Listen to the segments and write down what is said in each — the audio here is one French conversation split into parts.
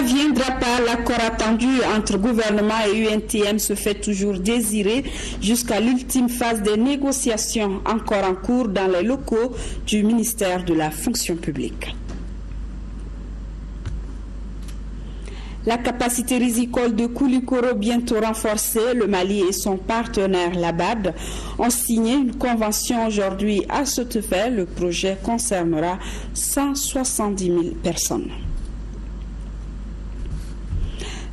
viendra pas. L'accord attendu entre gouvernement et UNTM se fait toujours désirer jusqu'à l'ultime phase des négociations encore en cours dans les locaux du ministère de la fonction publique. La capacité risicole de Koulikoro bientôt renforcée, le Mali et son partenaire l'ABAD ont signé une convention aujourd'hui à cet effet. Le projet concernera 170 000 personnes.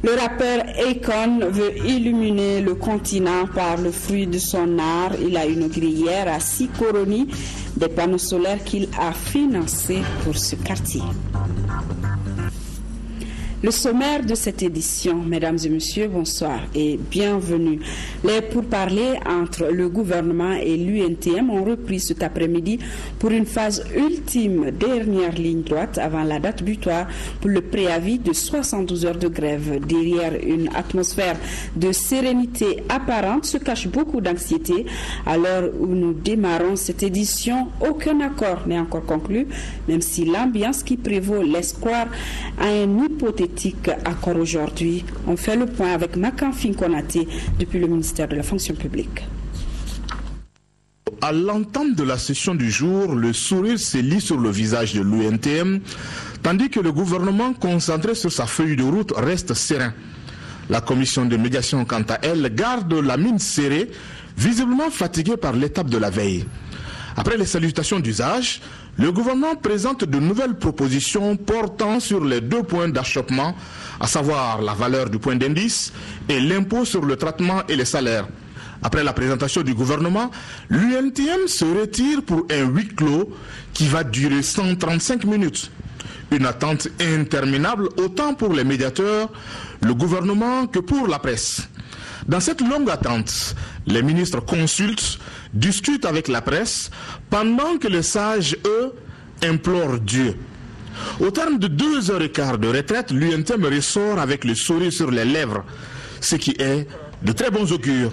Le rappeur Akon veut illuminer le continent par le fruit de son art. Il a inauguré hier à Sikoroni des panneaux solaires qu'il a financés pour ce quartier. Le sommaire de cette édition, mesdames et messieurs, bonsoir et bienvenue. Les pourparlers entre le gouvernement et l'UNTM ont repris cet après-midi pour une phase ultime, dernière ligne droite avant la date butoir pour le préavis de 72 heures de grève. Derrière une atmosphère de sérénité apparente se cache beaucoup d'anxiété. À l'heure où nous démarrons cette édition, aucun accord n'est encore conclu, même si l'ambiance qui prévaut laisse croire à un hypothétique accord aujourd'hui. On fait le point avec Makanfin Konaté depuis le ministère de la fonction publique. À l'entame de la session du jour, le sourire se lit sur le visage de l'UNTM, tandis que le gouvernement concentré sur sa feuille de route reste serein. La commission de médiation, quant à elle, garde la mine serrée, visiblement fatiguée par l'étape de la veille. Après les salutations d'usage, le gouvernement présente de nouvelles propositions portant sur les 2 points d'achoppement, à savoir la valeur du point d'indice et l'impôt sur le traitement et les salaires. Après la présentation du gouvernement, l'UNTM se retire pour un huis clos qui va durer 135 minutes. Une attente interminable autant pour les médiateurs, le gouvernement que pour la presse. Dans cette longue attente, les ministres consultent, discutent avec la presse, pendant que les sages, eux, implorent Dieu. Au terme de 2h15 de retraite, l'UNTM ressort avec le sourire sur les lèvres, ce qui est de très bons augures.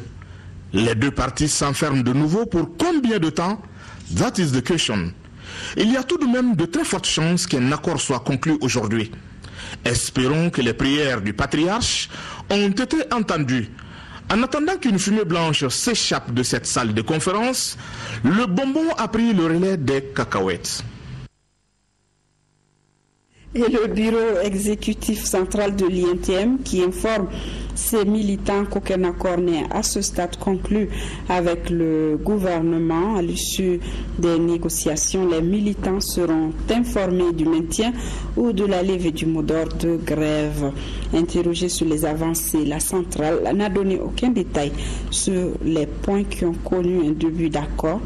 Les deux parties s'enferment de nouveau pour combien de temps? That is the question. Il y a tout de même de très fortes chances qu'un accord soit conclu aujourd'hui. Espérons que les prières du patriarche ont été entendues. En attendant qu'une fumée blanche s'échappe de cette salle de conférence, le bonbon a pris le relais des cacahuètes. Et le bureau exécutif central de l'INTM qui informe ses militants qu'aucun accord n'est à ce stade conclu avec le gouvernement. À l'issue des négociations, les militants seront informés du maintien ou de la levée du mot d'ordre de grève. Interrogée sur les avancées, la centrale n'a donné aucun détail sur les points qui ont connu un début d'accord.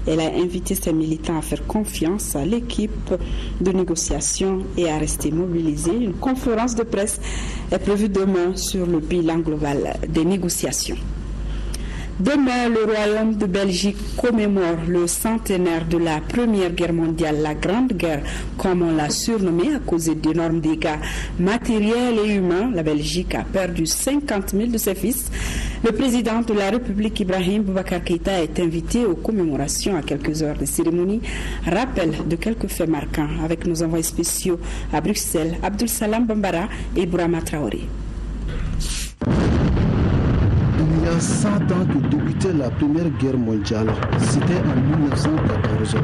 Elle a invité ses militants à faire confiance à l'équipe de négociation et à rester mobilisés. Une conférence de presse est prévue demain sur le bilan global des négociations. Demain, le Royaume de Belgique commémore le centenaire de la Première Guerre mondiale, la Grande Guerre, comme on l'a surnommée, à cause d'énormes dégâts matériels et humains. La Belgique a perdu 50 000 de ses fils. Le président de la République, Ibrahim Boubacar Keïta, est invité aux commémorations à quelques heures de cérémonie. Rappel de quelques faits marquants avec nos envoyés spéciaux à Bruxelles, Abdul Salam Bambara et Bourama Traoré. Il y a 100 ans que débutait la Première Guerre mondiale. C'était en 1914.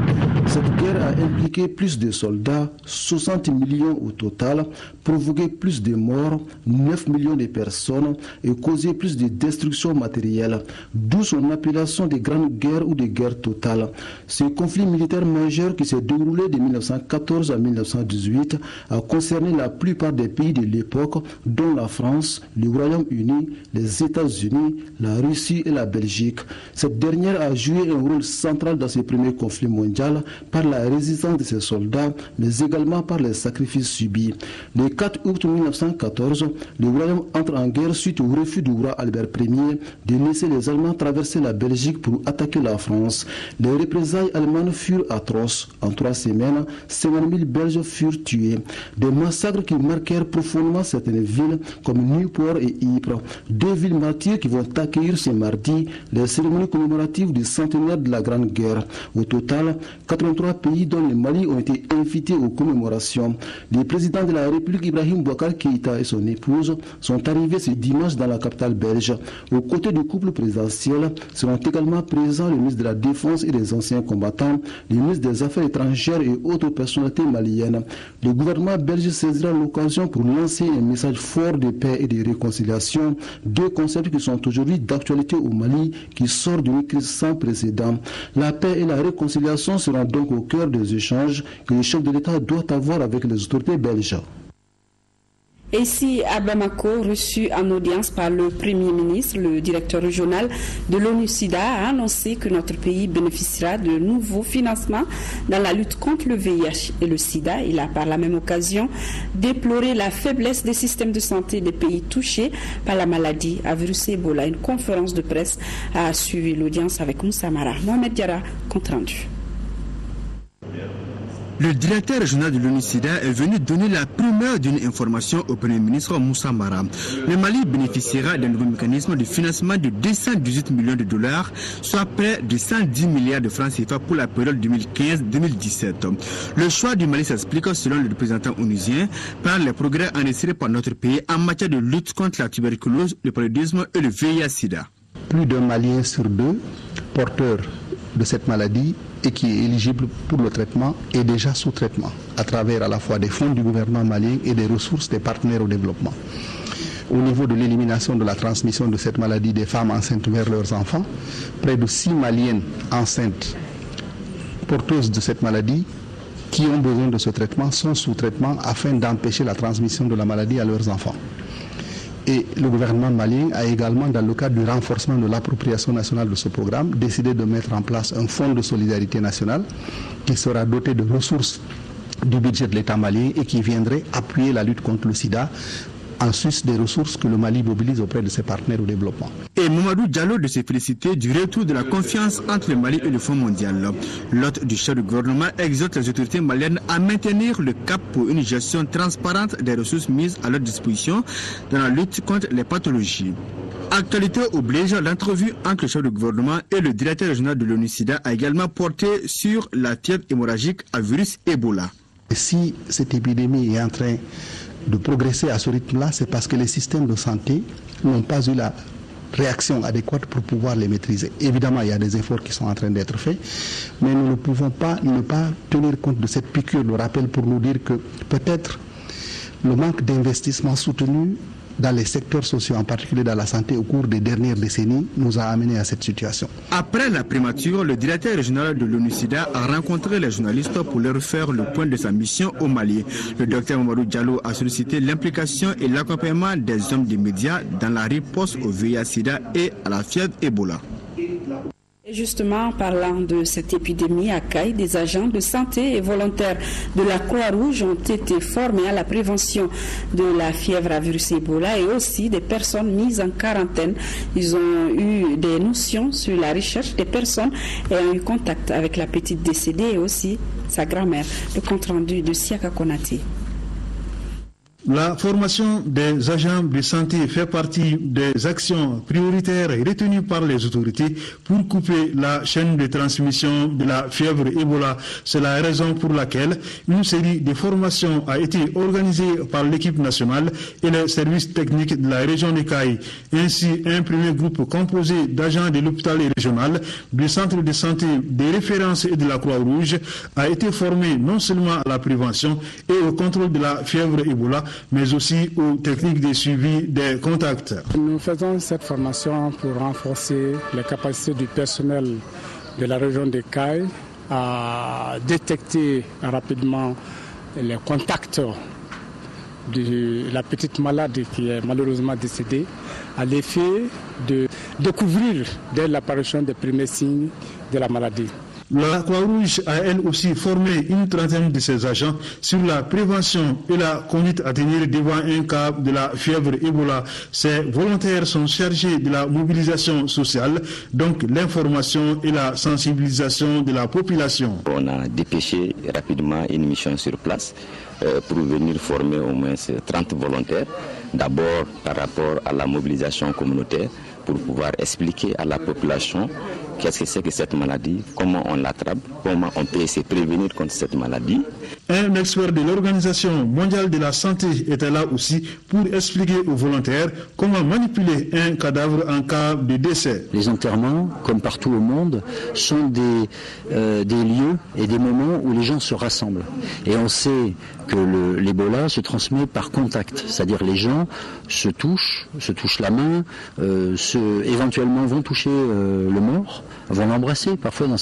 Cette guerre a impliqué plus de soldats, 60 millions au total, provoqué plus de morts, 9 millions de personnes et causé plus de destruction matérielle, d'où son appellation de Grande Guerre ou de guerre totale. Ce conflit militaire majeur qui s'est déroulé de 1914 à 1918 a concerné la plupart des pays de l'époque, dont la France, le Royaume-Uni, les États-Unis, la Russie et la Belgique. Cette dernière a joué un rôle central dans ce premier conflit mondial par la résistance de ses soldats, mais également par les sacrifices subis. Le 4 août 1914, le Royaume entre en guerre suite au refus du roi Albert Ier de laisser les Allemands traverser la Belgique pour attaquer la France. Les représailles allemandes furent atroces. En 3 semaines, 50 000 Belges furent tués. Des massacres qui marquèrent profondément certaines villes comme Nieuport et Ypres, 2 villes martyrs qui vont accueillir ce mardi les cérémonies commémoratives du centenaire de la Grande Guerre. Au total, 83 pays dont le Mali ont été invités aux commémorations. Le président de la République Ibrahim Boubacar Keïta et son épouse sont arrivés ce dimanche dans la capitale belge. Aux côtés du couple présidentiel seront également présents le ministre de la Défense et des anciens combattants, le ministre des Affaires étrangères et autres personnalités maliennes. Le gouvernement belge saisira l'occasion pour lancer un message fort de paix et de réconciliation, deux concepts qui sont aujourd'hui d'actualité au Mali, qui sort d'une crise sans précédent. La paix et la réconciliation seront donc au cœur des échanges que le chef de l'État doit avoir avec les autorités belges. Ici à Bamako, reçu en audience par le Premier ministre, le directeur régional de l'ONU-SIDA a annoncé que notre pays bénéficiera de nouveaux financements dans la lutte contre le VIH et le SIDA. Il a par la même occasion déploré la faiblesse des systèmes de santé des pays touchés par la maladie à virus Ebola. Une conférence de presse a suivi l'audience avec Moussa Mara. Mohamed Diarra, compte rendu. Le directeur régional de l'ONU-SIDA est venu donner la primeur d'une information au Premier ministre Moussa Mara. Le Mali bénéficiera d'un nouveau mécanisme de financement de 218 millions de dollars, soit près de 110 milliards de francs CFA pour la période 2015-2017. Le choix du Mali s'explique, selon le représentant onusien, par les progrès enregistrés par notre pays en matière de lutte contre la tuberculose, le paludisme et le VIH-SIDA. Plus d'un Malien sur deux porteur de cette maladie et qui est éligible pour le traitement est déjà sous traitement à travers à la fois des fonds du gouvernement malien et des ressources des partenaires au développement. Au niveau de l'élimination de la transmission de cette maladie des femmes enceintes vers leurs enfants, près de 6 Maliennes enceintes porteuses de cette maladie qui ont besoin de ce traitement sont sous traitement afin d'empêcher la transmission de la maladie à leurs enfants. Et le gouvernement malien a également, dans le cadre du renforcement de l'appropriation nationale de ce programme, décidé de mettre en place un fonds de solidarité nationale qui sera doté de ressources du budget de l'État malien et qui viendrait appuyer la lutte contre le sida, en sus des ressources que le Mali mobilise auprès de ses partenaires au développement. Et Mamadou Diallo de se féliciter du retour de la confiance entre le Mali et le Fonds mondial. L'hôte du chef du gouvernement exhorte les autorités maliennes à maintenir le cap pour une gestion transparente des ressources mises à leur disposition dans la lutte contre les pathologies. Actualité oblige, l'entrevue entre le chef du gouvernement et le directeur régional de l'ONU-SIDA a également porté sur la fièvre hémorragique à virus Ebola. Et si cette épidémie est en train de progresser à ce rythme-là, c'est parce que les systèmes de santé n'ont pas eu la réaction adéquate pour pouvoir les maîtriser. Évidemment, il y a des efforts qui sont en train d'être faits, mais nous ne pouvons pas ne pas tenir compte de cette piqûre de rappel pour nous dire que peut-être le manque d'investissement soutenu dans les secteurs sociaux, en particulier dans la santé, au cours des dernières décennies, nous a amené à cette situation. Après la primature, le directeur régional de l'ONU-SIDA a rencontré les journalistes pour leur faire le point de sa mission au Mali. Le docteur Mamadou Diallo a sollicité l'implication et l'accompagnement des hommes des médias dans la riposte au VIH-SIDA et à la fièvre Ebola. Et justement, en parlant de cette épidémie à Kayes, des agents de santé et volontaires de la Croix-Rouge ont été formés à la prévention de la fièvre à virus Ebola et aussi des personnes mises en quarantaine. Ils ont eu des notions sur la recherche des personnes ayant eu contact avec la petite décédée et aussi sa grand-mère. Le compte rendu de Siaka Konati. La formation des agents de santé fait partie des actions prioritaires retenues par les autorités pour couper la chaîne de transmission de la fièvre Ebola. C'est la raison pour laquelle une série de formations a été organisée par l'équipe nationale et les services techniques de la région de Kayes. Ainsi, un premier groupe composé d'agents de l'hôpital régional, du centre de santé des références et de la Croix-Rouge a été formé non seulement à la prévention et au contrôle de la fièvre Ebola, mais aussi aux techniques de suivi des contacts. Nous faisons cette formation pour renforcer les capacités du personnel de la région de Kayes à détecter rapidement les contacts de la petite malade qui est malheureusement décédée, à l'effet de découvrir dès l'apparition des premiers signes de la maladie. La Croix-Rouge a elle aussi formé une trentaine de ses agents sur la prévention et la conduite à tenir devant un cas de la fièvre Ebola. Ces volontaires sont chargés de la mobilisation sociale, donc l'information et la sensibilisation de la population. On a dépêché rapidement une mission sur place pour venir former au moins 30 volontaires, d'abord par rapport à la mobilisation communautaire, pour pouvoir expliquer à la population qu'est-ce que c'est que cette maladie, comment on l'attrape, comment on peut se prévenir contre cette maladie. Un expert de l'Organisation mondiale de la santé était là aussi pour expliquer aux volontaires comment manipuler un cadavre en cas de décès. Les enterrements, comme partout au monde, sont des lieux et des moments où les gens se rassemblent. Et on sait que l'Ebola se transmet par contact, c'est-à-dire les gens se touchent la main, éventuellement vont toucher le mort, vont l'embrasser parfois dans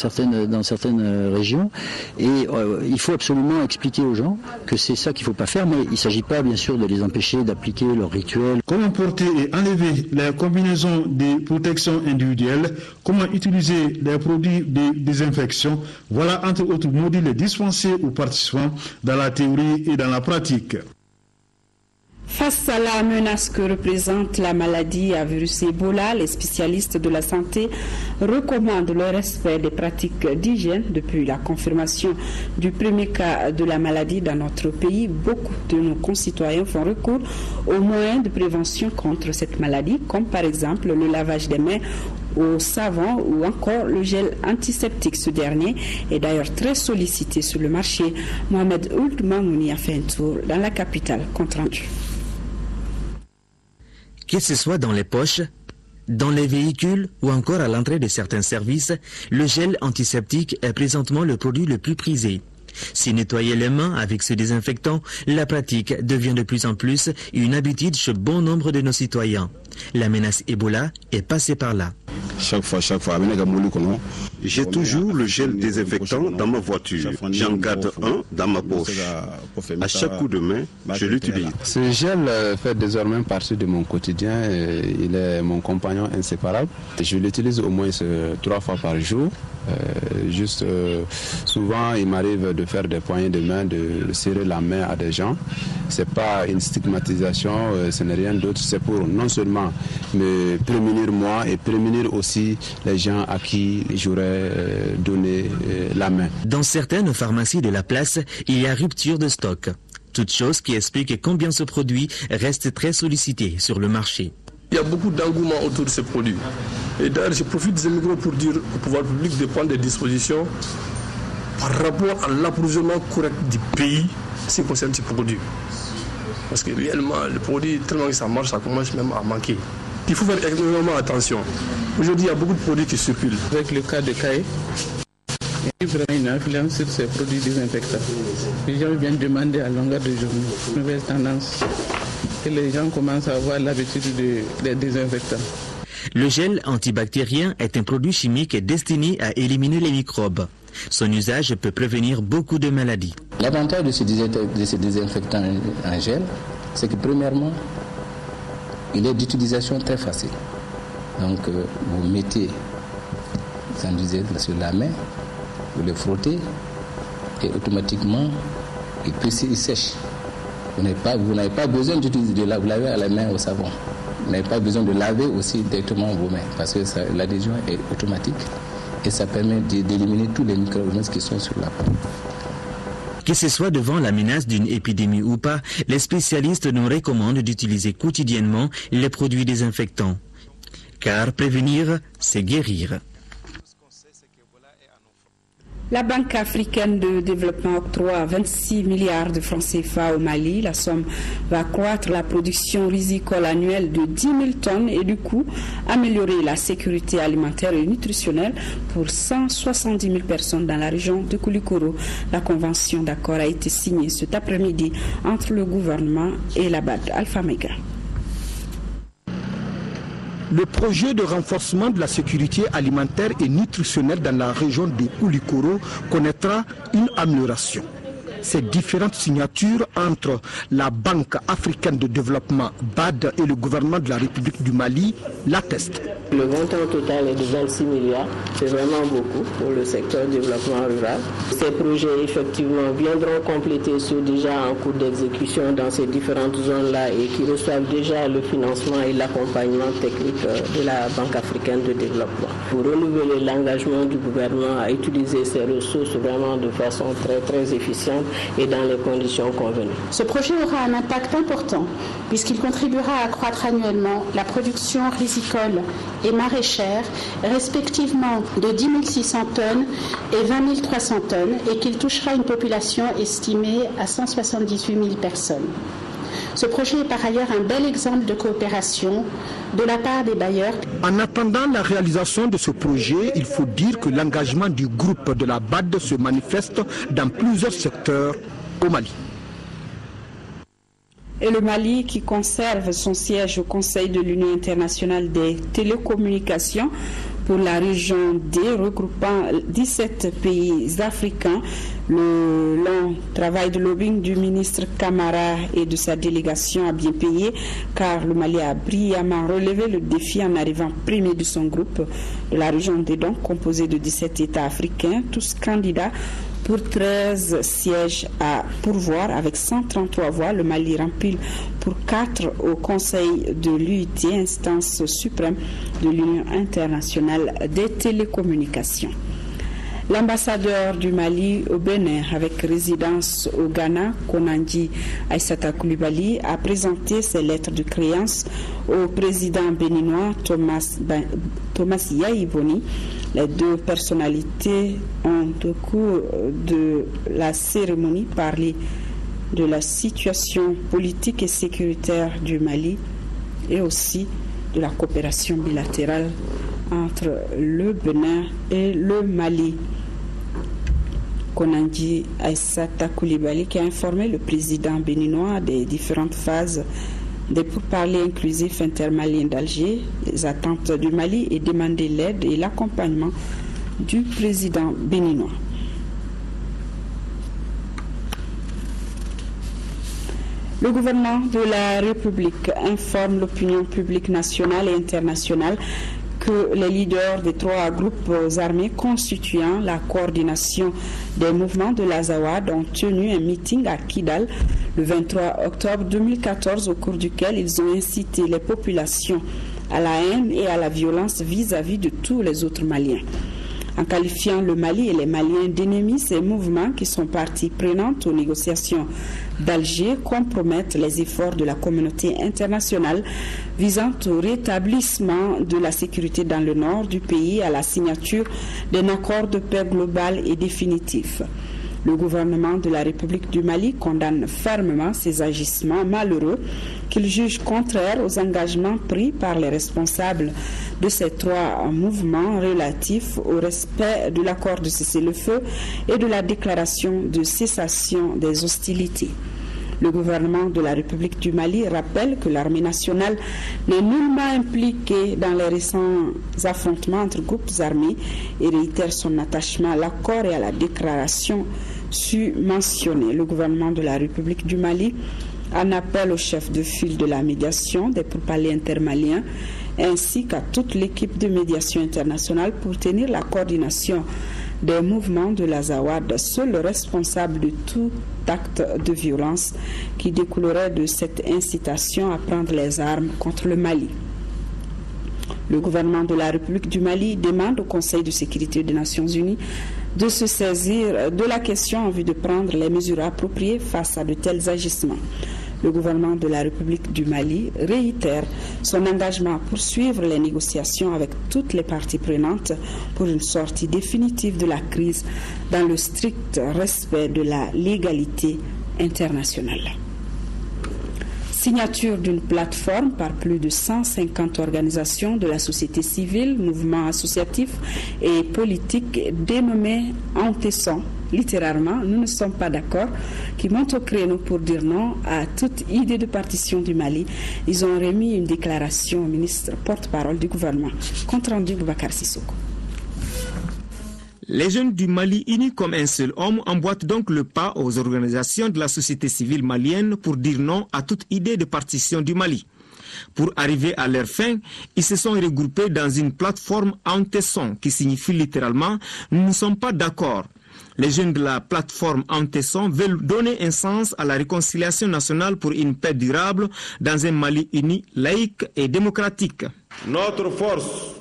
certaines régions. Et il faut absolument expliquer aux gens que c'est ça qu'il ne faut pas faire, mais il ne s'agit pas bien sûr de les empêcher d'appliquer leur rituel. Comment porter et enlever les combinaisons de protection individuelle, comment utiliser les produits de désinfection, voilà entre autres modules dispensés aux participants dans la théorie et dans la pratique. Face à la menace que représente la maladie à virus Ebola, les spécialistes de la santé recommandent le respect des pratiques d'hygiène. Depuis la confirmation du premier cas de la maladie dans notre pays, beaucoup de nos concitoyens font recours aux moyens de prévention contre cette maladie, comme par exemple le lavage des mains au savon ou encore le gel antiseptique. Ce dernier est d'ailleurs très sollicité sur le marché. Mohamed Ould Mamouni a fait un tour dans la capitale. Compte rendu. Que ce soit dans les poches, dans les véhicules ou encore à l'entrée de certains services, le gel antiseptique est présentement le produit le plus prisé. Si nettoyer les mains avec ce désinfectant, la pratique devient de plus en plus une habitude chez bon nombre de nos citoyens. La menace Ebola est passée par là. Chaque fois, j'ai toujours le gel désinfectant dans ma voiture. J'en garde un dans ma poche. À chaque coup de main, je l'utilise. Ce gel fait désormais partie de mon quotidien. Il est mon compagnon inséparable. Je l'utilise au moins 3 fois par jour. Souvent, il m'arrive de faire des poignées de main, de serrer la main à des gens. C'est pas une stigmatisation, ce n'est rien d'autre. C'est pour non seulement me prémunir moi et prémunir aussi les gens à qui j'aurais donné la main. Dans certaines pharmacies de la place, il y a rupture de stock. Toute chose qui explique combien ce produit reste très sollicité sur le marché. Il y a beaucoup d'engouement autour de ces produits. Et d'ailleurs, je profite de ce micro pour dire au pouvoir public de prendre des dispositions par rapport à l'approvisionnement correct du pays en ce qui concerne ces produits. Parce que réellement, le produit, tellement que ça marche, ça commence même à manquer. Il faut faire énormément attention. Aujourd'hui, il y a beaucoup de produits qui circulent. Avec le cas de Caille, il y a vraiment une influence sur ces produits désinfectants. Les gens viennent demander à longueur de journée, nouvelle tendance. Et les gens commencent à avoir l'habitude des désinfectants. Le gel antibactérien est un produit chimique destiné à éliminer les microbes. Son usage peut prévenir beaucoup de maladies. L'avantage de ce désinfectant en gel, c'est que premièrement, il est d'utilisation très facile. Donc vous mettez sur la main, vous le frottez et automatiquement il sèche. Vous n'avez pas besoin de laver à la main au savon. Vous n'avez pas besoin de laver aussi directement vos mains parce que l'adhésion est automatique et ça permet d'éliminer tous les micro-organismes qui sont sur la peau. Que ce soit devant la menace d'une épidémie ou pas, les spécialistes nous recommandent d'utiliser quotidiennement les produits désinfectants. Car prévenir, c'est guérir. La Banque africaine de développement octroie 26 milliards de francs CFA au Mali. La somme va accroître la production rizicole annuelle de 10 000 tonnes et du coup améliorer la sécurité alimentaire et nutritionnelle pour 170 000 personnes dans la région de Koulikoro. La convention d'accord a été signée cet après-midi entre le gouvernement et la BAD Alpha Mega. Le projet de renforcement de la sécurité alimentaire et nutritionnelle dans la région de Koulikoro connaîtra une amélioration. Ces différentes signatures entre la Banque africaine de développement BAD et le gouvernement de la République du Mali l'attestent. Le montant total est de 26 milliards. C'est vraiment beaucoup pour le secteur développement rural. Ces projets, effectivement, viendront compléter ceux déjà en cours d'exécution dans ces différentes zones-là et qui reçoivent déjà le financement et l'accompagnement technique de la Banque africaine de développement. pour renouveler l'engagement du gouvernement à utiliser ces ressources vraiment de façon très efficiente et dans les conditions convenues. Ce projet aura un impact important puisqu'il contribuera à accroître annuellement la production risicole et maraîchère, respectivement de 10 600 tonnes et 20 300 tonnes, et qu'il touchera une population estimée à 178 000 personnes. Ce projet est par ailleurs un bel exemple de coopération de la part des bailleurs. En attendant la réalisation de ce projet, il faut dire que l'engagement du groupe de la BAD se manifeste dans plusieurs secteurs au Mali. Et le Mali, qui conserve son siège au Conseil de l'Union internationale des télécommunications pour la région D, regroupant 17 pays africains, le long travail de lobbying du ministre Camara et de sa délégation a bien payé, car le Mali a brillamment relevé le défi en arrivant premier de son groupe de la région D, donc composé de 17 États africains, tous candidats pour 13 sièges à pourvoir avec 133 voix. Le Mali rempile pour 4 au Conseil de l'UIT, instance suprême de l'Union internationale des télécommunications. L'ambassadeur du Mali au Bénin, avec résidence au Ghana, Konandji Aïssata Coulibaly, a présenté ses lettres de créance au président béninois Thomas Yaïboni. Les deux personnalités ont, au cours de la cérémonie, parlé de la situation politique et sécuritaire du Mali et aussi de la coopération bilatérale entre le Bénin et le Mali. Konandji Aïssata Coulibaly, qui a informé le président béninois des différentes phases des pourparlers inclusifs intermaliens d'Alger, les attentes du Mali, et demandé l'aide et l'accompagnement du président béninois. Le gouvernement de la République informe l'opinion publique nationale et internationale que les leaders des 3 groupes armés constituant la coordination des mouvements de l'Azawad ont tenu un meeting à Kidal le 23 octobre 2014 au cours duquel ils ont incité les populations à la haine et à la violence vis-à-vis de tous les autres Maliens. En qualifiant le Mali et les Maliens d'ennemis, ces mouvements, qui sont partie prenante aux négociations d'Alger, compromettent les efforts de la communauté internationale visant au rétablissement de la sécurité dans le nord du pays à la signature d'un accord de paix global et définitif. Le gouvernement de la République du Mali condamne fermement ces agissements malheureux qu'il juge contraires aux engagements pris par les responsables de ces 3 mouvements relatifs au respect de l'accord de cessez-le-feu et de la déclaration de cessation des hostilités. Le gouvernement de la République du Mali rappelle que l'armée nationale n'est nullement impliquée dans les récents affrontements entre groupes armés et réitère son attachement à l'accord et à la déclaration mentionnée. Le gouvernement de la République du Mali en appelle au chef de file de la médiation des pourparlers intermaliens ainsi qu'à toute l'équipe de médiation internationale pour tenir la coordination des mouvements de l'Azawad, seul responsable de tout acte de violence qui découlerait de cette incitation à prendre les armes contre le Mali. Le gouvernement de la République du Mali demande au Conseil de sécurité des Nations Unies de se saisir de la question en vue de prendre les mesures appropriées face à de tels agissements. Le gouvernement de la République du Mali réitère son engagement à poursuivre les négociations avec toutes les parties prenantes pour une sortie définitive de la crise dans le strict respect de la légalité internationale. Signature d'une plateforme par plus de 150 organisations de la société civile, mouvements associatifs et politiques dénommés Antesson. Littéralement, nous ne sommes pas d'accord, qui montent au créneau pour dire non à toute idée de partition du Mali. Ils ont remis une déclaration au ministre porte-parole du gouvernement. Compte rendu Boubacar Sissoko. Les jeunes du Mali unis comme un seul homme emboîtent donc le pas aux organisations de la société civile malienne pour dire non à toute idée de partition du Mali. Pour arriver à leur fin, ils se sont regroupés dans une plateforme Antesson qui signifie littéralement « Nous ne sommes pas d'accord ». Les jeunes de la plateforme Antesson veulent donner un sens à la réconciliation nationale pour une paix durable dans un Mali uni, laïque et démocratique. Notre force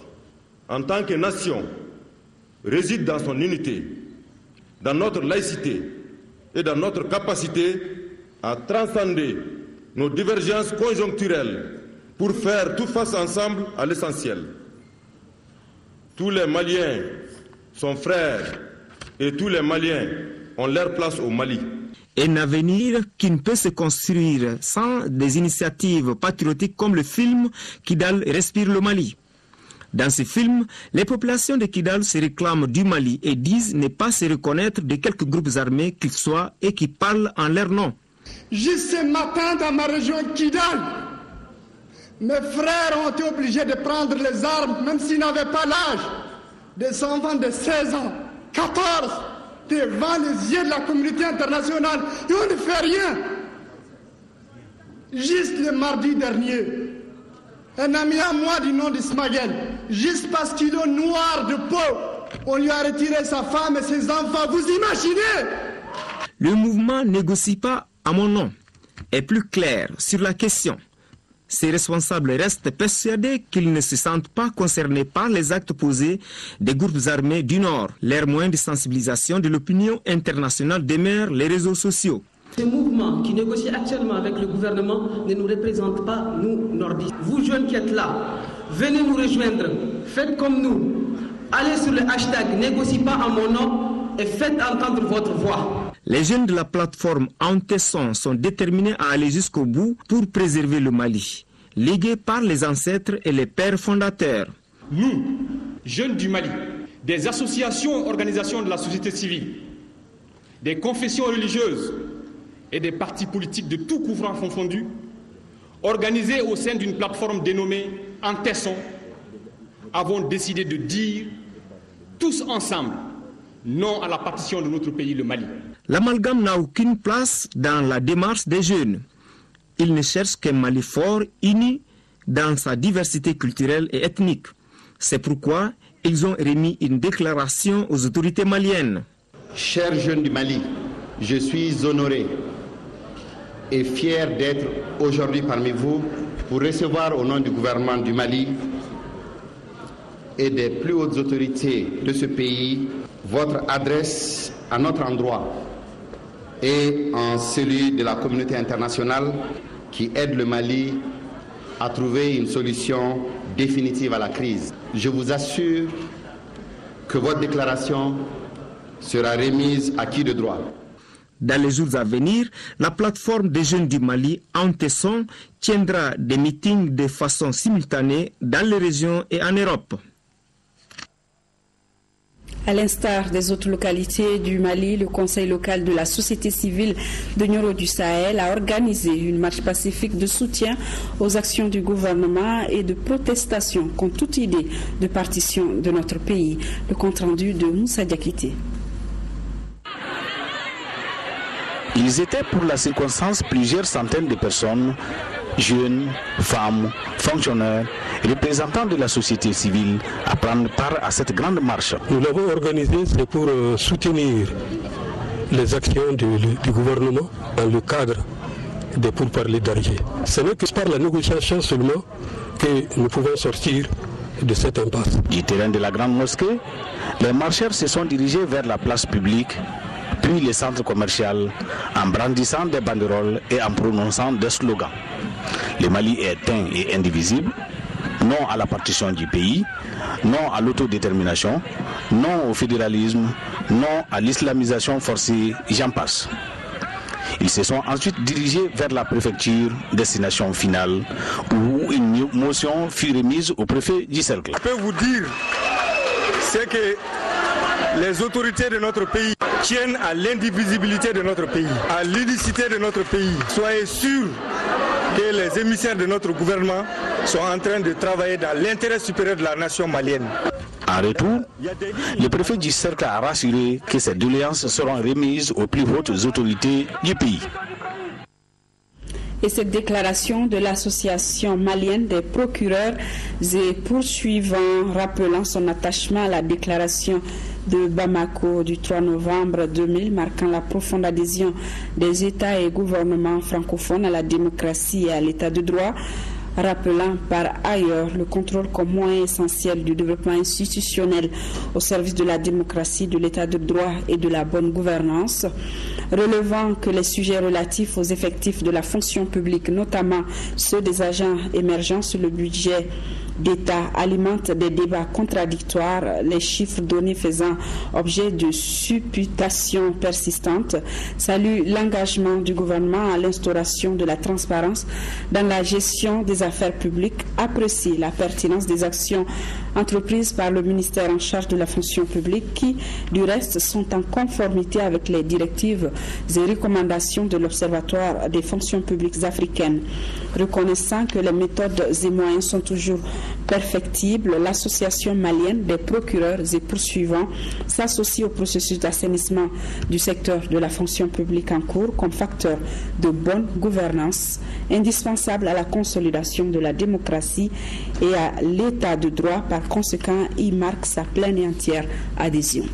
en tant que nation, réside dans son unité, dans notre laïcité et dans notre capacité à transcender nos divergences conjoncturelles pour faire tout face ensemble à l'essentiel. Tous les Maliens sont frères et tous les Maliens ont leur place au Mali. Un avenir qui ne peut se construire sans des initiatives patriotiques comme le film Kidal respire le Mali. Dans ce film, les populations de Kidal se réclament du Mali et disent ne pas se reconnaître de quelques groupes armés qu'ils soient et qui parlent en leur nom. Juste ce matin dans ma région Kidal, mes frères ont été obligés de prendre les armes même s'ils n'avaient pas l'âge. Des enfants de 16 ans, 14, devant les yeux de la communauté internationale et on ne fait rien. Juste le mardi dernier, un ami à moi du nom d'Ismaël, juste parce qu'il est noir de peau, on lui a retiré sa femme et ses enfants. Vous imaginez? Le mouvement ne négocie pas à mon nom, est plus clair sur la question. Ces responsables restent persuadés qu'ils ne se sentent pas concernés par les actes posés des groupes armés du Nord. Leur moyen de sensibilisation de l'opinion internationale demeure les réseaux sociaux. Ce mouvement qui négocie actuellement avec le gouvernement ne nous représente pas, nous, nordistes. Vous jeunes qui êtes là, venez nous rejoindre, faites comme nous. Allez sur le hashtag négocie pas à mon nom et faites entendre votre voix. Les jeunes de la plateforme Antesson sont déterminés à aller jusqu'au bout pour préserver le Mali, légué par les ancêtres et les pères fondateurs. Nous, jeunes du Mali, des associations, organisations de la société civile, des confessions religieuses et des partis politiques de tout courant confondus, organisés au sein d'une plateforme dénommée Antesson, avons décidé de dire tous ensemble non à la partition de notre pays, le Mali. L'amalgame n'a aucune place dans la démarche des jeunes. Ils ne cherchent qu'un Mali fort, uni dans sa diversité culturelle et ethnique. C'est pourquoi ils ont remis une déclaration aux autorités maliennes. Chers jeunes du Mali, je suis honoré et fier d'être aujourd'hui parmi vous pour recevoir au nom du gouvernement du Mali et des plus hautes autorités de ce pays votre adresse à notre endroit et en celui de la communauté internationale qui aide le Mali à trouver une solution définitive à la crise. Je vous assure que votre déclaration sera remise à qui de droit. Dans les jours à venir, la plateforme des jeunes du Mali, Antesson, tiendra des meetings de façon simultanée dans les régions et en Europe. À l'instar des autres localités du Mali, le Conseil local de la société civile de Nioro du Sahel a organisé une marche pacifique de soutien aux actions du gouvernement et de protestation contre toute idée de partition de notre pays. Le compte-rendu de Moussa Diakité. Ils étaient pour la circonstance plusieurs centaines de personnes, jeunes, femmes, fonctionnaires, représentants de la société civile à prendre part à cette grande marche. Nous l'avons organisé, c'est pour soutenir les actions du gouvernement dans le cadre des pourparlers d'Alger. Ce n'est que par la négociation seulement que nous pouvons sortir de cette impasse. Du terrain de la grande mosquée, les marcheurs se sont dirigés vers la place publique, puis le centre commercial, en brandissant des banderoles et en prononçant des slogans. Le Mali est un et indivisible, non à la partition du pays, non à l'autodétermination, non au fédéralisme, non à l'islamisation forcée, j'en passe. Ils se sont ensuite dirigés vers la préfecture, destination finale, où une motion fut remise au préfet du cercle. Je peux vous dire, c'est que les autorités de notre pays tiennent à l'indivisibilité de notre pays, à l'unicité de notre pays. Soyez sûrs que les émissaires de notre gouvernement sont en train de travailler dans l'intérêt supérieur de la nation malienne. En retour, le préfet du cercle a rassuré que ces doléances seront remises aux plus hautes autorités du pays. Et cette déclaration de l'association malienne des procureurs et poursuivants, rappelant son attachement à la déclaration de Bamako du 3 novembre 2000, marquant la profonde adhésion des États et gouvernements francophones à la démocratie et à l'état de droit, rappelant par ailleurs le contrôle comme moyen essentiel du développement institutionnel au service de la démocratie, de l'état de droit et de la bonne gouvernance, relevant que les sujets relatifs aux effectifs de la fonction publique, notamment ceux des agents émergents sur le budget d'État, alimentent des débats contradictoires, les chiffres donnés faisant objet de supputations persistantes, salue l'engagement du gouvernement à l'instauration de la transparence dans la gestion des affaires publiques, apprécie la pertinence des actions entreprises par le ministère en charge de la fonction publique qui, du reste, sont en conformité avec les directives et recommandations de l'Observatoire des fonctions publiques africaines. Reconnaissant que les méthodes et moyens sont toujours perfectibles, l'association malienne des procureurs et poursuivants s'associe au processus d'assainissement du secteur de la fonction publique en cours comme facteur de bonne gouvernance, indispensable à la consolidation de la démocratie et à l'état de droit. Par conséquent, il marque sa pleine et entière adhésion.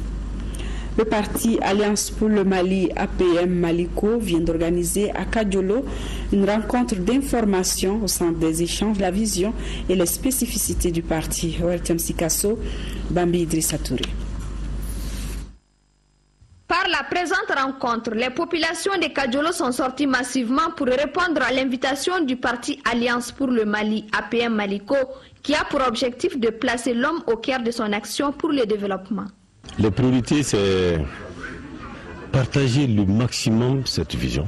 Le parti Alliance pour le Mali, APM Maliko, vient d'organiser à Kadiolo une rencontre d'information au centre des échanges, la vision et les spécificités du parti. Weltem Sikasso, Bambi Idrissa Touré. Par la présente rencontre, les populations de Kadiolo sont sorties massivement pour répondre à l'invitation du parti Alliance pour le Mali, APM Maliko, qui a pour objectif de placer l'homme au cœur de son action pour le développement. Les priorités, c'est partager le maximum cette vision,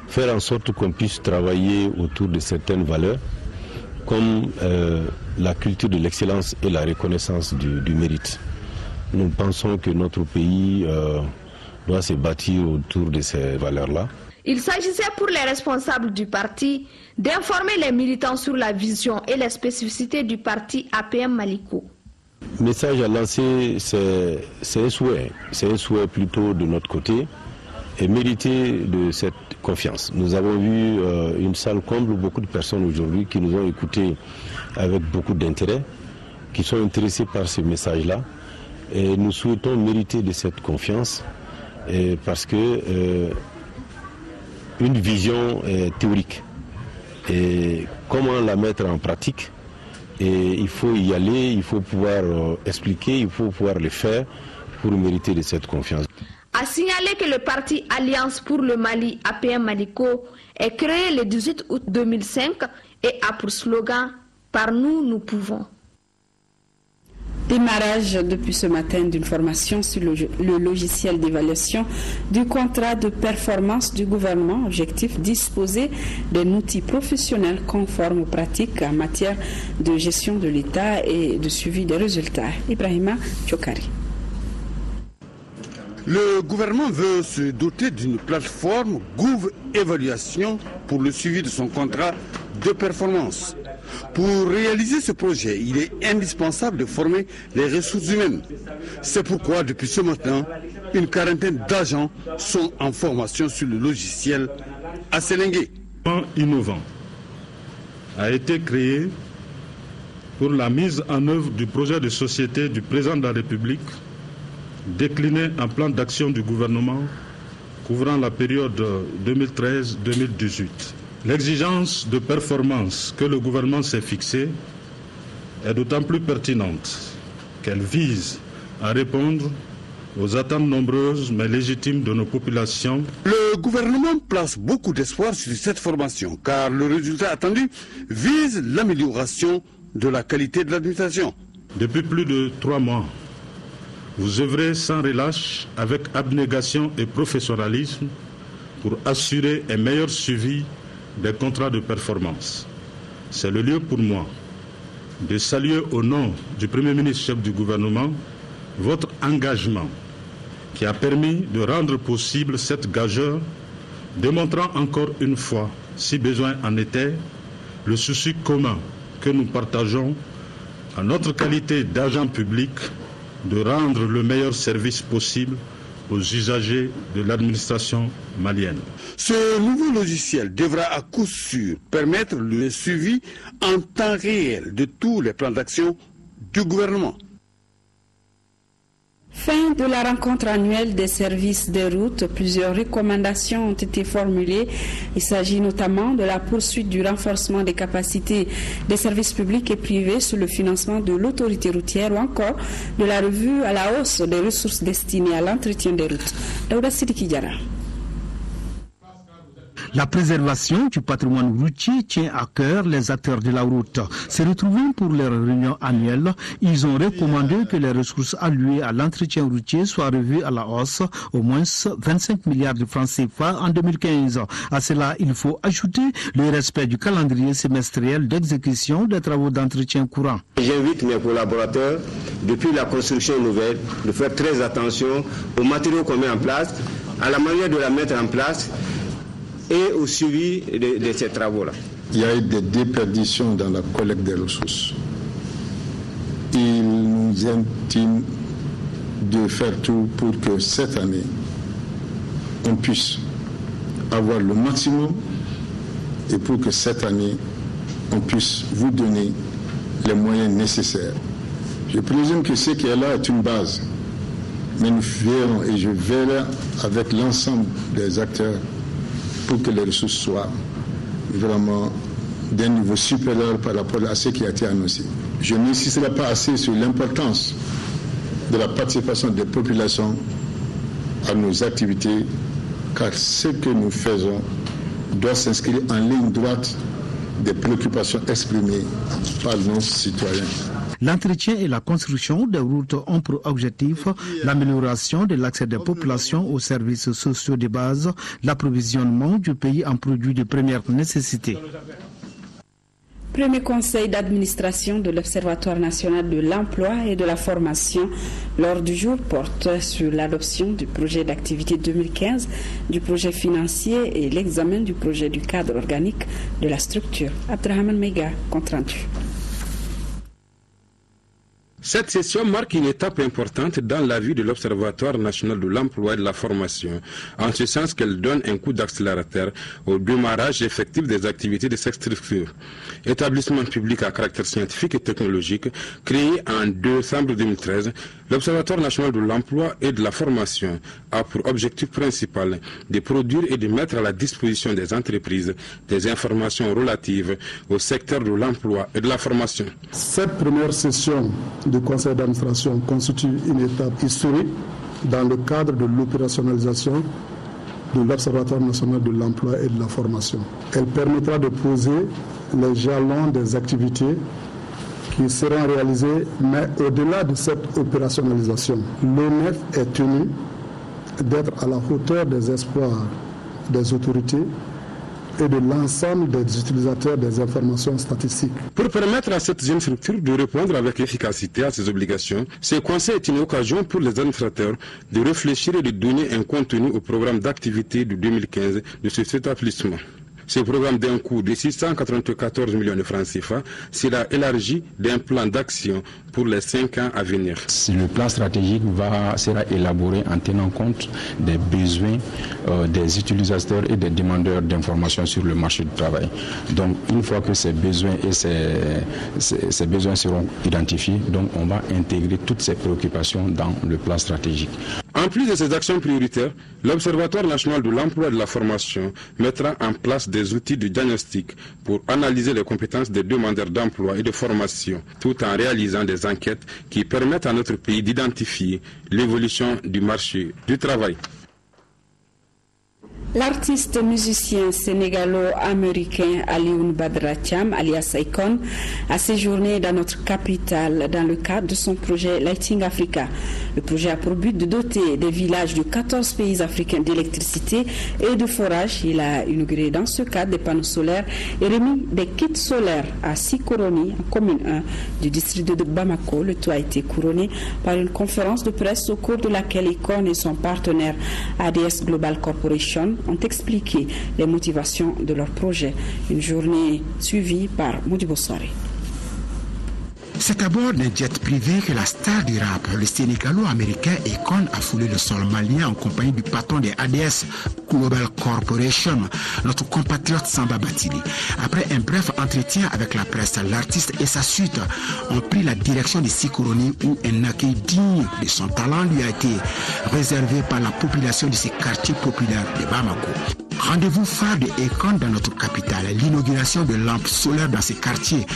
faire en sorte qu'on puisse travailler autour de certaines valeurs, comme la culture de l'excellence et la reconnaissance du mérite. Nous pensons que notre pays doit se bâtir autour de ces valeurs-là. Il s'agissait pour les responsables du parti d'informer les militants sur la vision et les spécificités du parti APM Maliko. Le message à lancer, c'est un souhait plutôt de notre côté et mériter de cette confiance. Nous avons vu une salle comble, beaucoup de personnes aujourd'hui qui nous ont écoutés avec beaucoup d'intérêt, qui sont intéressés par ce message-là. Et nous souhaitons mériter de cette confiance parce que une vision théorique et comment la mettre en pratique, et il faut y aller, il faut pouvoir expliquer, il faut pouvoir le faire pour mériter de cette confiance. A signaler que le parti Alliance pour le Mali, APM Maliko, est créé le 18 août 2005 et a pour slogan « Par nous, nous pouvons ». Démarrage depuis ce matin d'une formation sur le logiciel d'évaluation du contrat de performance du gouvernement. Objectif, disposer d'un outil professionnel conforme aux pratiques en matière de gestion de l'État et de suivi des résultats. Ibrahima Chokari. Le gouvernement veut se doter d'une plateforme Gouv Évaluation pour le suivi de son contrat de performance. Pour réaliser ce projet, il est indispensable de former les ressources humaines. C'est pourquoi, depuis ce matin, une quarantaine d'agents sont en formation sur le logiciel à Sélingué. Un innovant a été créé pour la mise en œuvre du projet de société du président de la République, décliné en plan d'action du gouvernement couvrant la période 2013-2018. L'exigence de performance que le gouvernement s'est fixée est d'autant plus pertinente qu'elle vise à répondre aux attentes nombreuses mais légitimes de nos populations. Le gouvernement place beaucoup d'espoir sur cette formation car le résultat attendu vise l'amélioration de la qualité de l'administration. Depuis plus de 3 mois, vous œuvrez sans relâche avec abnégation et professionnalisme pour assurer un meilleur suivi des contrats de performance. C'est le lieu pour moi de saluer au nom du Premier ministre chef du gouvernement votre engagement qui a permis de rendre possible cette gageure, démontrant encore une fois, si besoin en était, le souci commun que nous partageons en notre qualité d'agent public de rendre le meilleur service possible aux usagers de l'administration malienne. Ce nouveau logiciel devra à coup sûr permettre le suivi en temps réel de tous les plans d'action du gouvernement. Fin de la rencontre annuelle des services des routes. Plusieurs recommandations ont été formulées. Il s'agit notamment de la poursuite du renforcement des capacités des services publics et privés sur le financement de l'autorité routière ou encore de la revue à la hausse des ressources destinées à l'entretien des routes. Daouda Sidiki Diarra. La préservation du patrimoine routier tient à cœur les acteurs de la route. Se retrouvant pour leur réunion annuelle, ils ont recommandé que les ressources allouées à l'entretien routier soient revues à la hausse, au moins 25 milliards de francs CFA en 2015. À cela, il faut ajouter le respect du calendrier semestriel d'exécution des travaux d'entretien courant. J'invite mes collaborateurs, depuis la construction nouvelle, de faire très attention aux matériaux qu'on met en place, à la manière de la mettre en place, et au suivi de ces travaux-là. Il y a eu des déperditions dans la collecte des ressources. Il nous intime de faire tout pour que cette année, on puisse avoir le maximum et pour que cette année, on puisse vous donner les moyens nécessaires. Je présume que ce qui est là est une base, mais nous verrons et je verrai avec l'ensemble des acteurs pour que les ressources soient vraiment d'un niveau supérieur par rapport à ce qui a été annoncé. Je n'insisterai pas assez sur l'importance de la participation des populations à nos activités, car ce que nous faisons doit s'inscrire en ligne droite des préoccupations exprimées par nos citoyens. L'entretien et la construction des routes ont pour objectif l'amélioration de l'accès des populations aux services sociaux de base, l'approvisionnement du pays en produits de première nécessité. Premier conseil d'administration de l'Observatoire national de l'emploi et de la formation, l'ordre du jour porte sur l'adoption du projet d'activité 2015, du projet financier et l'examen du projet du cadre organique de la structure. Abdrahman Mega, compte rendu. Cette session marque une étape importante dans la vie de l'Observatoire national de l'emploi et de la formation, en ce sens qu'elle donne un coup d'accélérateur au démarrage effectif des activités de cette structure. Établissement public à caractère scientifique et technologique, créé en décembre 2013, l'Observatoire national de l'emploi et de la formation a pour objectif principal de produire et de mettre à la disposition des entreprises des informations relatives au secteur de l'emploi et de la formation. Cette première session du conseil d'administration constitue une étape historique dans le cadre de l'opérationnalisation de l'Observatoire national de l'emploi et de la formation. Elle permettra de poser les jalons des activités qui seront réalisées, mais au-delà de cette opérationnalisation, l'ONEF est tenu d'être à la hauteur des espoirs des autorités et de l'ensemble des utilisateurs des informations statistiques. Pour permettre à cette jeune structure de répondre avec efficacité à ses obligations, ce conseil est une occasion pour les administrateurs de réfléchir et de donner un contenu au programme d'activité de 2015 de cet établissement. Ce programme d'un coût de 694 millions de francs CFA sera élargi d'un plan d'action pour les 5 ans à venir. Le plan stratégique sera élaboré en tenant compte des besoins des utilisateurs et des demandeurs d'informations sur le marché du travail. Donc une fois que ces besoins et ces besoins seront identifiés, donc on va intégrer toutes ces préoccupations dans le plan stratégique. En plus de ces actions prioritaires, l'Observatoire national de l'emploi et de la formation mettra en place des outils de diagnostic pour analyser les compétences des demandeurs d'emploi et de formation, tout en réalisant des enquêtes qui permettent à notre pays d'identifier l'évolution du marché du travail. L'artiste musicien sénégalo-américain Alioune Badara Thiam, alias Akon, a séjourné dans notre capitale dans le cadre de son projet Lighting Africa. Le projet a pour but de doter des villages de 14 pays africains d'électricité et de forage. Il a inauguré dans ce cadre des panneaux solaires et remis des kits solaires à Sikoroni, en commune 1 du district de Bamako. Le tout a été couronné par une conférence de presse au cours de laquelle Akon et son partenaire ADS Global Corporation ont expliqué les motivations de leur projet. Une journée suivie par Modibo Soare. C'est à bord d'un jet privé que la star du rap, le sénégalo-américain Akon, a foulé le sol malien en compagnie du patron des ADS Global Corporation, notre compatriote Samba Batili. Après un bref entretien avec la presse, l'artiste et sa suite ont pris la direction de Sikoroni où un accueil digne de son talent lui a été réservé par la population de ces quartiers populaires de Bamako. Rendez-vous phare de Akon dans notre capitale, l'inauguration de lampes solaires dans ces quartiers,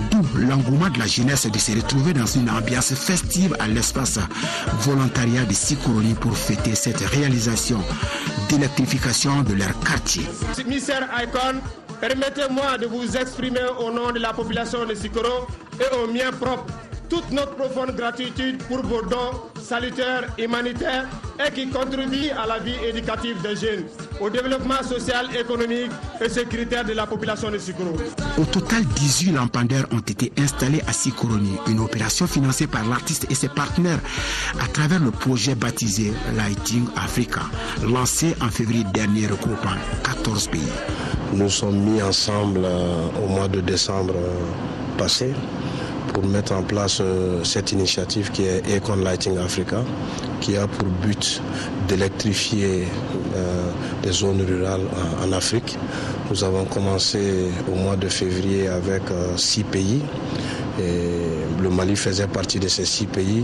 d'où l'engouement de la jeunesse de se retrouver dans une ambiance festive à l'espace volontariat de Sikoroni pour fêter cette réalisation d'électrification de leur quartier. Mr. Akon, permettez-moi de vous exprimer au nom de la population de Sikoro et au mien propre toute notre profonde gratitude pour vos dons salutaires, humanitaires et qui contribuent à la vie éducative des jeunes, au développement social, économique et sécuritaire de la population de Sikoro. Au total, 18 lampadaires ont été installés à Sikoroni, une opération financée par l'artiste et ses partenaires à travers le projet baptisé Lighting Africa, lancé en février dernier regroupant 14 pays. Nous sommes mis ensemble au mois de décembre passé pour mettre en place cette initiative qui est Akon Lighting Africa, qui a pour but d'électrifier des zones rurales en Afrique. Nous avons commencé au mois de février avec 6 pays. Et le Mali faisait partie de ces 6 pays.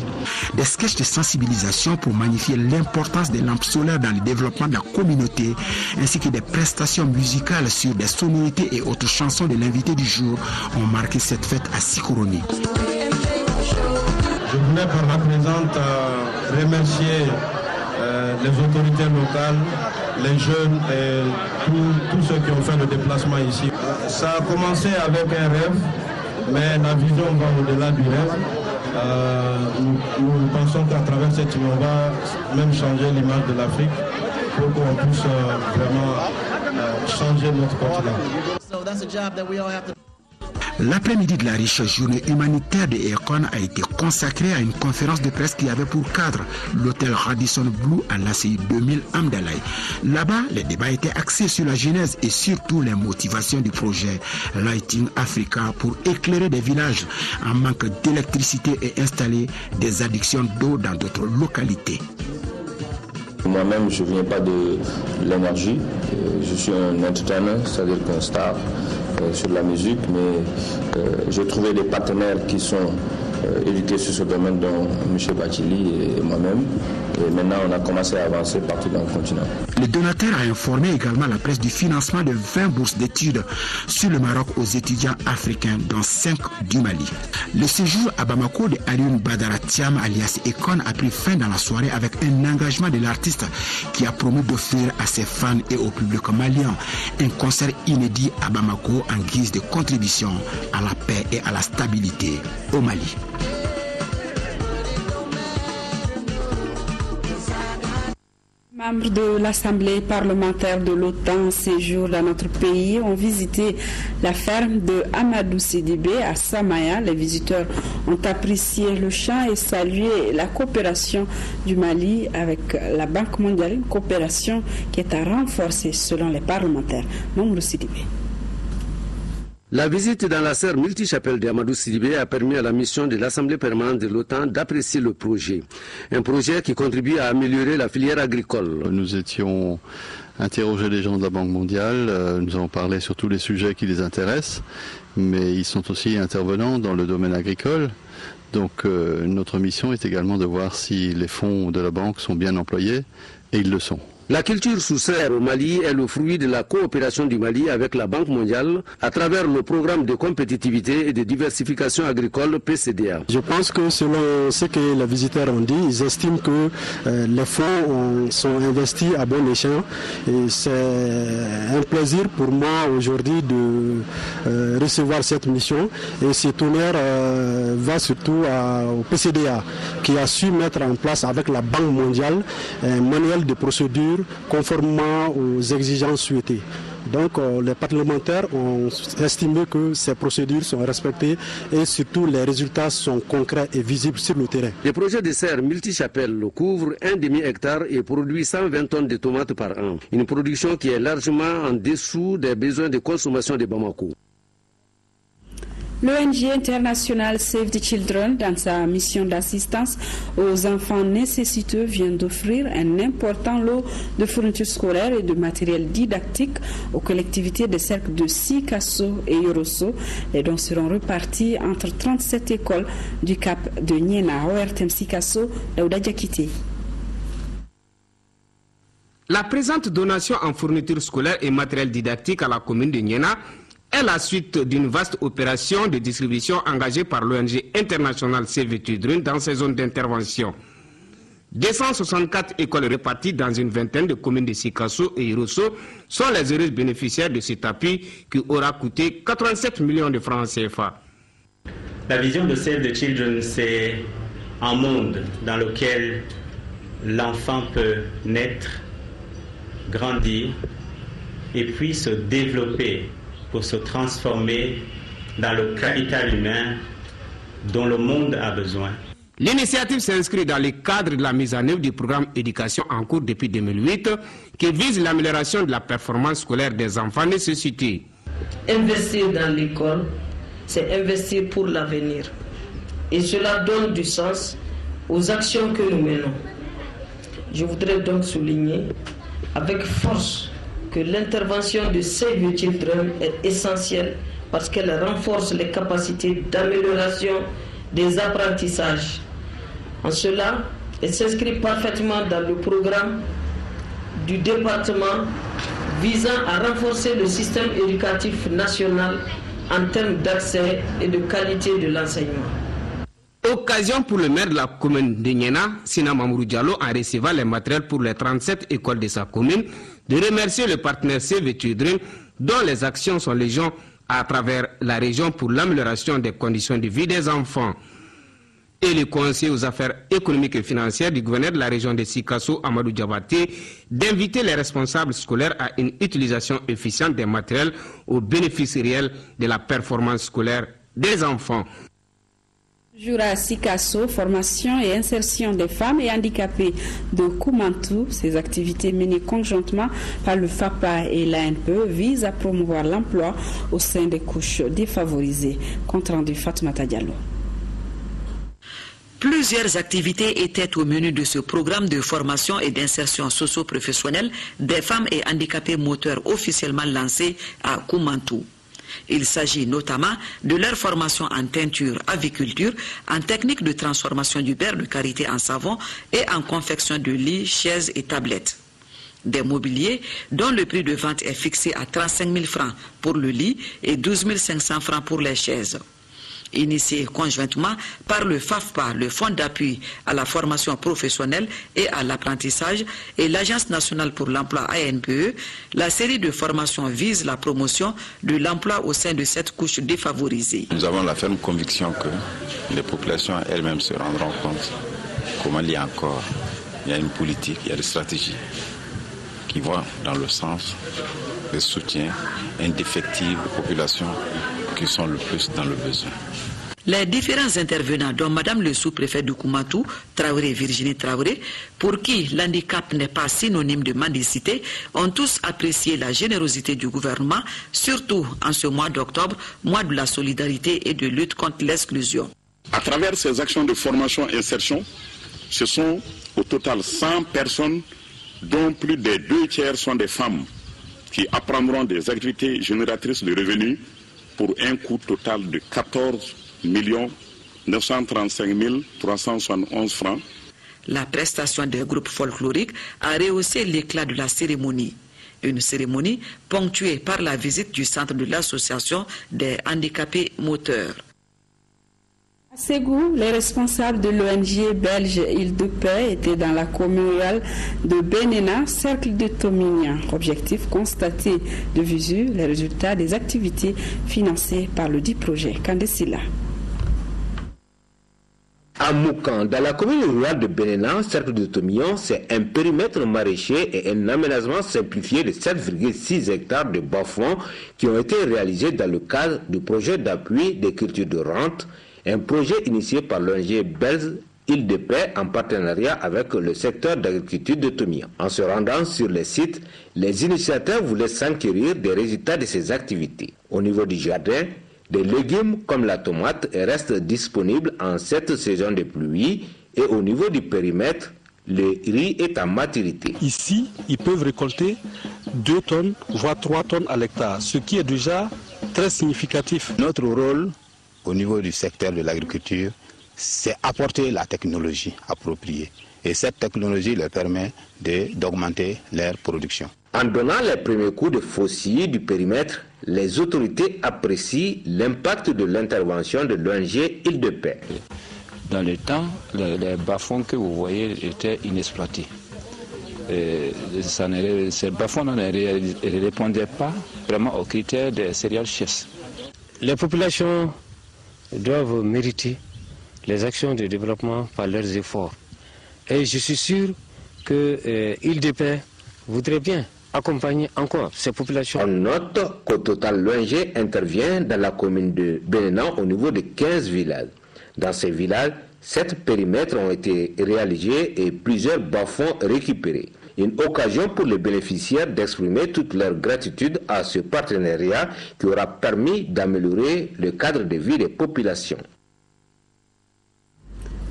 Des sketchs de sensibilisation pour magnifier l'importance des lampes solaires dans le développement de la communauté, ainsi que des prestations musicales sur des sonorités et autres chansons de l'invité du jour ont marqué cette fête à Sikoroni. Je voulais par ma présence remercier les autorités locales, les jeunes et tous ceux qui ont fait le déplacement ici. Ça a commencé avec un rêve, mais la vision va au-delà du rêve. Nous pensons qu'à travers cette union, on va même changer l'image de l'Afrique pour qu'on puisse vraiment changer notre continent. L'après-midi de la riche journée humanitaire de Akon a été consacrée à une conférence de presse qui avait pour cadre l'hôtel Radisson Blu à l'ACI 2000 Amdalaï. Là-bas, les débats étaient axés sur la genèse et surtout les motivations du projet Lighting Africa pour éclairer des villages en manque d'électricité et installer des adductions d'eau dans d'autres localités. Moi-même, je ne viens pas de l'énergie, je suis un entertainer, c'est-à-dire qu'un star sur la musique, mais j'ai trouvé des partenaires qui sont éduqués sur ce domaine, dont M. Batili et moi-même. Et maintenant, on a commencé à avancer partout dans le continent. Le donateur a informé également la presse du financement de 20 bourses d'études sur le Maroc aux étudiants africains, dont 5 du Mali. Le séjour à Bamako de Alioune Badara Thiam alias Akon a pris fin dans la soirée avec un engagement de l'artiste qui a promis d'offrir à ses fans et au public malien un concert inédit à Bamako en guise de contribution à la paix et à la stabilité au Mali. Membres de l'Assemblée parlementaire de l'OTAN en séjour dans notre pays ont visité la ferme de Amadou Sidibé à Samaya. Les visiteurs ont apprécié le champ et salué la coopération du Mali avec la Banque mondiale, une coopération qui est à renforcer selon les parlementaires. Mamadou Sidibé. La visite dans la serre multichapelle d'Amadou Sidibé a permis à la mission de l'Assemblée permanente de l'OTAN d'apprécier le projet. Un projet qui contribue à améliorer la filière agricole. Nous étions interrogés les gens de la Banque mondiale, nous avons parlé sur tous les sujets qui les intéressent, mais ils sont aussi intervenants dans le domaine agricole. Donc notre mission est également de voir si les fonds de la banque sont bien employés, et ils le sont. La culture sous serre au Mali est le fruit de la coopération du Mali avec la Banque mondiale à travers le programme de compétitivité et de diversification agricole PCDA. Je pense que selon ce que les visiteurs ont dit, ils estiment que les fonds sont investis à bon escient et c'est un plaisir pour moi aujourd'hui de recevoir cette mission et cet honneur va surtout au PCDA qui a su mettre en place avec la Banque mondiale un manuel de procédure conformément aux exigences souhaitées. Donc les parlementaires ont estimé que ces procédures sont respectées et surtout les résultats sont concrets et visibles sur le terrain. Le projet de serre multichapelle couvre un demi-hectare et produit 120 tonnes de tomates par an. Une production qui est largement en dessous des besoins de consommation de Bamako. L'ONG internationale Save the Children, dans sa mission d'assistance aux enfants nécessiteux, vient d'offrir un important lot de fournitures scolaires et de matériel didactique aux collectivités des cercles de Sikasso et Yorosso. Les dons seront repartis entre 37 écoles du Cap de Niena. ORTM Sikasso, Daouda Diakité. La présente donation en fournitures scolaires et matériel didactique à la commune de Niena est la suite d'une vaste opération de distribution engagée par l'ONG internationale Save the Children dans ses zones d'intervention. 264 écoles réparties dans une vingtaine de communes de Sikasso et Yorosso sont les heureuses bénéficiaires de cet appui qui aura coûté 87 millions de francs CFA. La vision de Save the Children, c'est un monde dans lequel l'enfant peut naître, grandir et puis se développer pour se transformer dans le capital humain dont le monde a besoin. L'initiative s'inscrit dans le cadre de la mise en œuvre du programme éducation en cours depuis 2008 qui vise l'amélioration de la performance scolaire des enfants nécessités. Investir dans l'école, c'est investir pour l'avenir. Et cela donne du sens aux actions que nous menons. Je voudrais donc souligner avec force que l'intervention de Save the Children est essentielle parce qu'elle renforce les capacités d'amélioration des apprentissages. En cela, elle s'inscrit parfaitement dans le programme du département visant à renforcer le système éducatif national en termes d'accès et de qualité de l'enseignement. Occasion pour le maire de la commune de Niena, Sina Mamourou Diallo, en recevant les matériels pour les 37 écoles de sa commune, de remercier le partenaire Save the Children, dont les actions sont légion à travers la région pour l'amélioration des conditions de vie des enfants. Et le conseiller aux affaires économiques et financières du gouverneur de la région de Sikasso, Amadou Diabaté, d'inviter les responsables scolaires à une utilisation efficiente des matériels au bénéfice réel de la performance scolaire des enfants. Jura Sikasso, formation et insertion des femmes et handicapées de Koumantou. Ces activités menées conjointement par le FAPA et l'ANPE visent à promouvoir l'emploi au sein des couches défavorisées. Compte rendu Fatoumata Diallo. Plusieurs activités étaient au menu de ce programme de formation et d'insertion socio-professionnelle des femmes et handicapés moteurs officiellement lancé à Koumantou. Il s'agit notamment de leur formation en teinture, aviculture, en technique de transformation du beurre de karité en savon et en confection de lits, chaises et tablettes. Des mobiliers dont le prix de vente est fixé à 35 000 francs pour le lit et 12 500 francs pour les chaises. Initié conjointement par le FAFPA, le Fonds d'appui à la formation professionnelle et à l'apprentissage, et l'Agence nationale pour l'emploi ANPE, la série de formations vise la promotion de l'emploi au sein de cette couche défavorisée. Nous avons la ferme conviction que les populations elles-mêmes se rendront compte comment il y a une politique, il y a des stratégies qui vont dans le sens de soutien indéfectible aux populations qui sont le plus dans le besoin. Les différents intervenants, dont Madame le sous-préfet de Koumantou, Traoré Virginie Traoré, pour qui l'handicap n'est pas synonyme de mendicité, ont tous apprécié la générosité du gouvernement, surtout en ce mois d'octobre, mois de la solidarité et de lutte contre l'exclusion. À travers ces actions de formation et insertion, ce sont au total 100 personnes, dont plus des 2/3 sont des femmes, qui apprendront des activités génératrices de revenus pour un coût total de 14 935 371 francs. La prestation des groupes folkloriques a rehaussé l'éclat de la cérémonie. Une cérémonie ponctuée par la visite du centre de l'association des handicapés moteurs. À Ségou, les responsables de l'ONG belge Île de Paix étaient dans la commune rurale de Benena, cercle de Tomignan. Objectif, constater de visu les résultats des activités financées par le dit projet. Kandesila. À Moukan, dans la commune rurale de Benena, cercle de Tomignan, c'est un périmètre maraîcher et un aménagement simplifié de 7,6 hectares de bas-fonds qui ont été réalisés dans le cadre du projet d'appui des cultures de rente, un projet initié par l'ONG belge Île de Paix en partenariat avec le secteur d'agriculture de Tomignan. En se rendant sur les sites, les initiateurs voulaient s'enquérir des résultats de ces activités. Au niveau du jardin, Des légumes comme la tomate restent disponibles en cette saison de pluie et au niveau du périmètre, le riz est à maturité. Ici, ils peuvent récolter 2 tonnes, voire 3 tonnes à l'hectare, ce qui est déjà très significatif. Notre rôle au niveau du secteur de l'agriculture, c'est apporter la technologie appropriée. Et cette technologie leur permet d'augmenter leur production. En donnant les premiers coups de faucille du périmètre, les autorités apprécient l'impact de l'intervention de l'ONG Île-de-Paix. Dans le temps, les bas-fonds que vous voyez étaient inexploités. Ces bas-fonds ne répondaient pas vraiment aux critères des céréales chasses. Les populations doivent mériter les actions de développement par leurs efforts. Et je suis sûr que Île-de-Paix voudrait bien accompagner encore ces populations. On note qu'au total, l'ONG intervient dans la commune de Bénénan au niveau de 15 villages. Dans ces villages, 7 périmètres ont été réalisés et plusieurs bas-fonds récupérés. Une occasion pour les bénéficiaires d'exprimer toute leur gratitude à ce partenariat qui aura permis d'améliorer le cadre de vie des populations.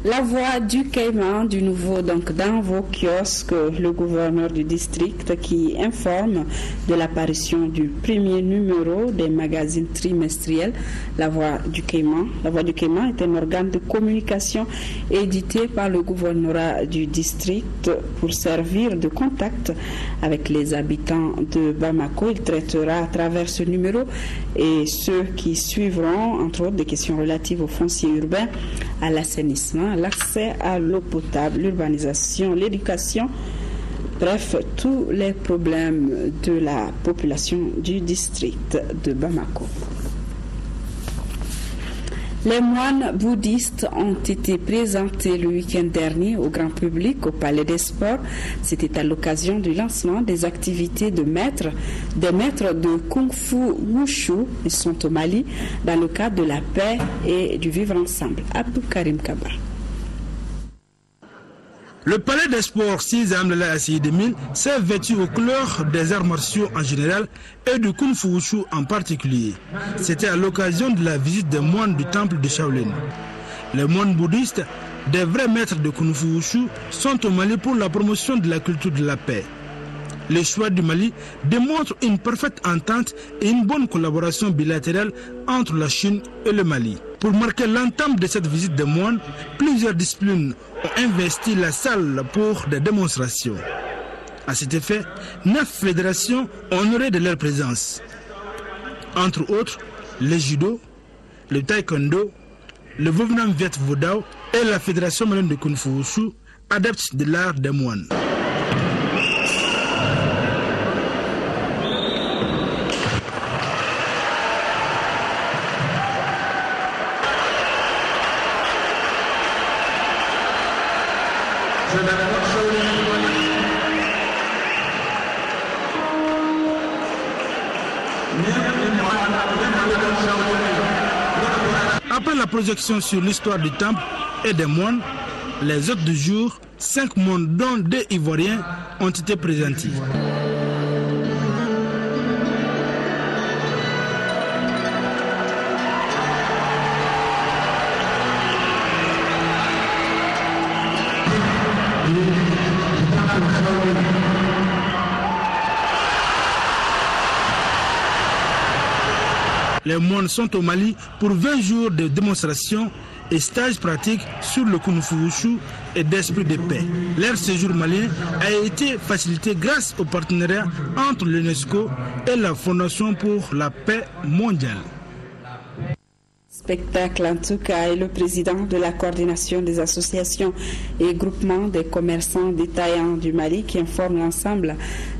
La voix du Caïman, du nouveau, donc dans vos kiosques, le gouverneur du district qui informe de l'apparition du premier numéro des magazines trimestriels. La voix du Caïman. La voix du Caïman est un organe de communication édité par le gouvernorat du district pour servir de contact avec les habitants de Bamako. Il traitera à travers ce numéro et ceux qui suivront, entre autres, des questions relatives au foncier urbain, à l'assainissement, l'accès à l'eau potable, l'urbanisation, l'éducation, bref, tous les problèmes de la population du district de Bamako. Les moines bouddhistes ont été présentés le week-end dernier au grand public au Palais des Sports. C'était à l'occasion du lancement des activités des maîtres de Kung Fu Wushu. Ils sont au Mali dans le cadre de la paix et du vivre ensemble. Abdou Karim Kaba. Le palais des sports 6 Amdala Assi 2000 s'est vêtu aux couleurs des arts martiaux en général et du Kung Fu Wushu en particulier. C'était à l'occasion de la visite des moines du temple de Shaolin. Les moines bouddhistes, des vrais maîtres de Kung Fu Wushu, sont au Mali pour la promotion de la culture de la paix. Les choix du Mali démontrent une parfaite entente et une bonne collaboration bilatérale entre la Chine et le Mali. Pour marquer l'entame de cette visite des moines, plusieurs disciplines ont investi la salle pour des démonstrations. À cet effet, 9 fédérations ont honoré de leur présence. Entre autres, le judo, le taekwondo, le Vietnam Viet Vo Dao et la Fédération malienne de Kung Fu Wushu, adeptes de l'art des moines. Après la projection sur l'histoire du temple et des moines, les hôtes du jour, 5 moines dont 2 Ivoiriens, ont été présentés. Les moines sont au Mali pour 20 jours de démonstration et stages pratiques sur le Kung Fu Wushu et d'esprit de paix. Leur séjour malien a été facilité grâce au partenariat entre l'UNESCO et la Fondation pour la paix mondiale. Spectacle en tout cas, et le président de la coordination des associations et groupements des commerçants détaillants du Mali qui informe l'ensemble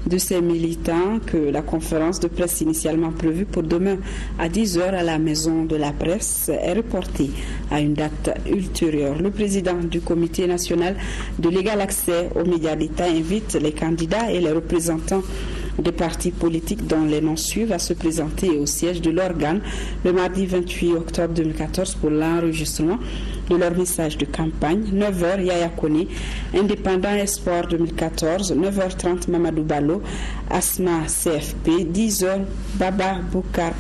de ses militants que la conférence de presse initialement prévue pour demain à 10h à la maison de la presse est reportée à une date ultérieure. Le président du comité national de l'égal accès aux médias d'État invite les candidats et les représentants des partis politiques dont les noms suivent à se présenter au siège de l'organe le mardi 28 octobre 2014 pour l'enregistrement de leur message de campagne. 9h, Yaya Kone, Indépendant Espoir 2014, 9h30, Mamadou Ballo, Asma CFP, 10h, Baba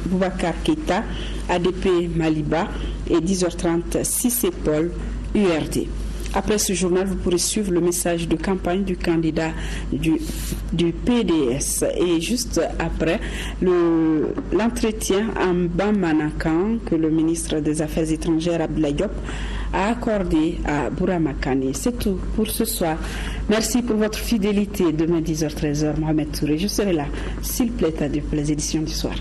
Boubacar Keita, ADP Maliba et 10h30, Cissé Paul, URD. Après ce journal, vous pourrez suivre le message de campagne du candidat du PDS. Et juste après, l'entretien en Bamanakan que le ministre des Affaires étrangères Abdoulaye Diop a accordé à Bourama Kane. C'est tout pour ce soir. Merci pour votre fidélité. Demain 10h-13h, Mohamed Touré. Je serai là, s'il plaît à Dieu, pour les éditions du soir.